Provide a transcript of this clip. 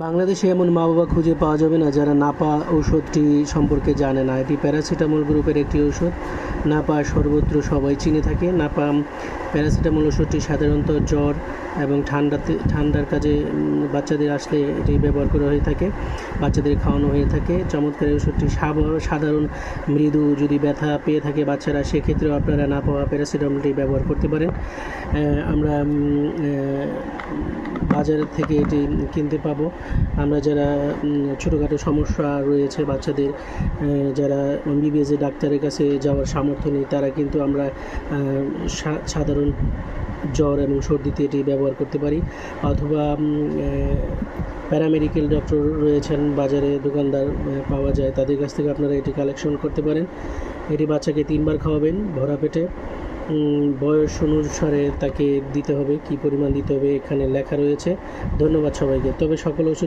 বাংলাদেশে এমন মা-বাবা খুঁজে পাওয়া যাবে না যারা নাপা ঔষধটি সম্পর্কে জানে না। এটি প্যারাসিটামল গ্রুপের একটি ওষুধ। নাপা সর্বত্র সবাই চিনে থাকে। নাপা প্যারাসিটামল ওষুধটি সাধারণত জ্বর এবং ঠান্ডার কাজে বাচ্চাদের আসলে এটি ব্যবহার করা হয়ে থাকে, বাচ্চাদের খাওয়ানো হয়ে থাকে। চমৎকার এই ওষুধটি সাধারণ মৃদু যদি ব্যথা পেয়ে থাকে বাচ্চারা, সেক্ষেত্রেও আপনারা নাপা প্যারাসিটামলটি ব্যবহার করতে পারেন। আমরা বাজার থেকে এটি কিনতে পাবো। আমরা যারা ছোটোখাটো সমস্যা রয়েছে বাচ্চাদের, যারা এমবিবিএস ডাক্তারের কাছে যাওয়ার সামর্থ্য নেই, তারা কিন্তু আমরা সাধারণ জ্বর এবং সর্দিতে এটি ব্যবহার করতে পারি। অথবা প্যারামেডিক্যাল ডক্টর রয়েছেন বাজারে, দোকানদার পাওয়া যায়, তাদের কাছ থেকে আপনারা এটি কালেকশন করতে পারেন। এটি বাচ্চাকে 3 বার খাওয়াবেন ভরা পেটে। বয়স অনুসারে তাকে দিতে হবে, কী পরিমাণ দিতে হবে এখানে লেখা রয়েছে। ধন্যবাদ সবাইকে। তবে সকল ওষুধ